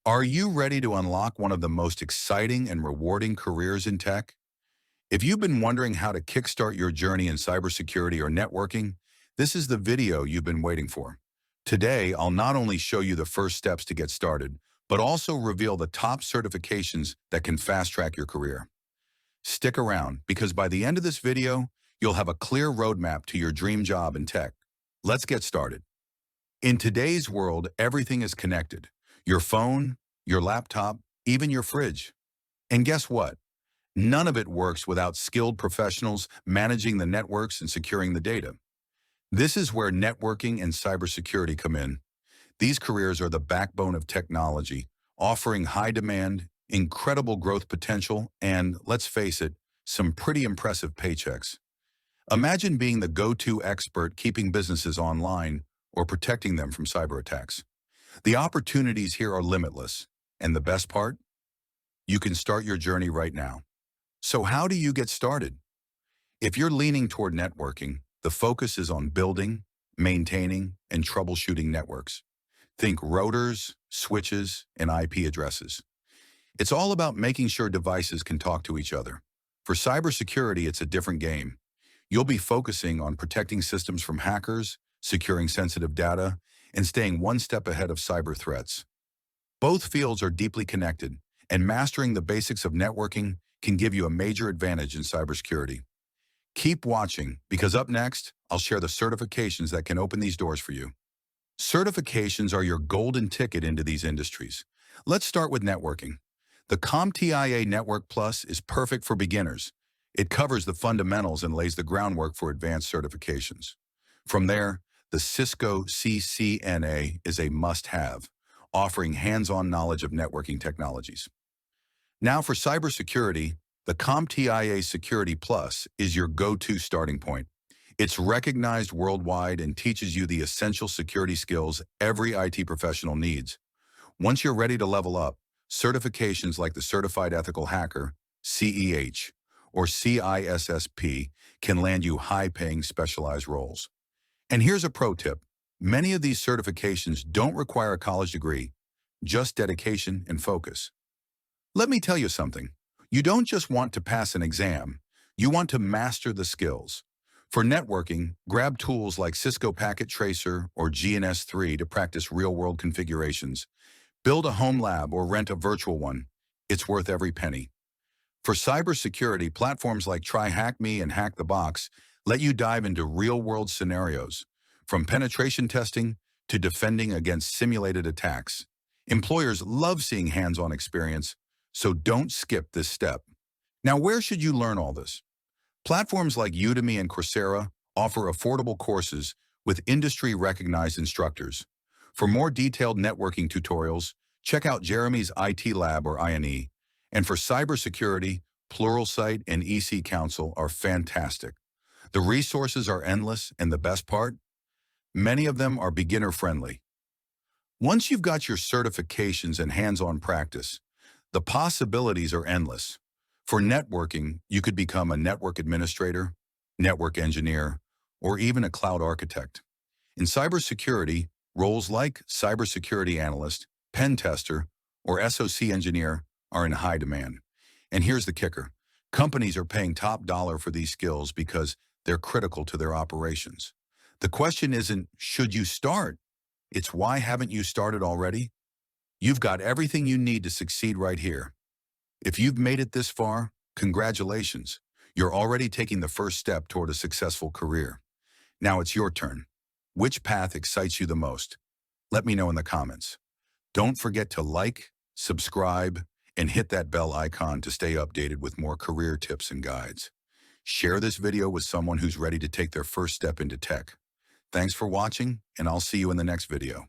Are you ready to unlock one of the most exciting and rewarding careers in tech? If you've been wondering how to kickstart your journey in cybersecurity or networking, this is the video you've been waiting for. Today, I'll not only show you the first steps to get started, but also reveal the top certifications that can fast-track your career. Stick around, because by the end of this video, you'll have a clear roadmap to your dream job in tech. Let's get started. In today's world, everything is connected. Your phone, your laptop, even your fridge. And guess what? None of it works without skilled professionals managing the networks and securing the data. This is where networking and cybersecurity come in. These careers are the backbone of technology, offering high demand, incredible growth potential, and, let's face it, some pretty impressive paychecks. Imagine being the go-to expert keeping businesses online or protecting them from cyber attacks. The opportunities here are limitless, and the best part? You can start your journey right now. So how do you get started? If you're leaning toward networking, the focus is on building, maintaining, and troubleshooting networks. Think routers, switches, and IP addresses. It's all about making sure devices can talk to each other. For cybersecurity, it's a different game. You'll be focusing on protecting systems from hackers, securing sensitive data, and staying one step ahead of cyber threats. Both fields are deeply connected, and mastering the basics of networking can give you a major advantage in cybersecurity. Keep watching, because up next, I'll share the certifications that can open these doors for you. Certifications are your golden ticket into these industries. Let's start with networking. The CompTIA Network Plus is perfect for beginners. It covers the fundamentals and lays the groundwork for advanced certifications. From there, the Cisco CCNA is a must-have, offering hands-on knowledge of networking technologies. Now for cybersecurity, the CompTIA Security Plus is your go-to starting point. It's recognized worldwide and teaches you the essential security skills every IT professional needs. Once you're ready to level up, certifications like the Certified Ethical Hacker, CEH, or CISSP can land you high-paying specialized roles. And here's a pro tip. Many of these certifications don't require a college degree, just dedication and focus. Let me tell you something. You don't just want to pass an exam, you want to master the skills. For networking, grab tools like Cisco Packet Tracer or GNS3 to practice real-world configurations. Build a home lab or rent a virtual one. It's worth every penny. For cybersecurity, platforms like TryHackMe and Hack the Box let you dive into real-world scenarios, from penetration testing to defending against simulated attacks. Employers love seeing hands-on experience, so don't skip this step. Now, where should you learn all this? Platforms like Udemy and Coursera offer affordable courses with industry-recognized instructors. For more detailed networking tutorials, check out Jeremy's IT Lab or INE. And for cybersecurity, Pluralsight and EC Council are fantastic. The resources are endless, and the best part? Many of them are beginner-friendly. Once you've got your certifications and hands-on practice, the possibilities are endless. For networking, you could become a network administrator, network engineer, or even a cloud architect. In cybersecurity, roles like Cybersecurity Analyst, pen tester, or SOC engineer are in high demand. And here's the kicker. Companies are paying top dollar for these skills because they're critical to their operations. The question isn't, should you start? It's why haven't you started already? You've got everything you need to succeed right here. If you've made it this far, congratulations. You're already taking the first step toward a successful career. Now it's your turn. Which path excites you the most? Let me know in the comments. Don't forget to like, subscribe, and hit that bell icon to stay updated with more career tips and guides. Share this video with someone who's ready to take their first step into tech. Thanks for watching, and I'll see you in the next video.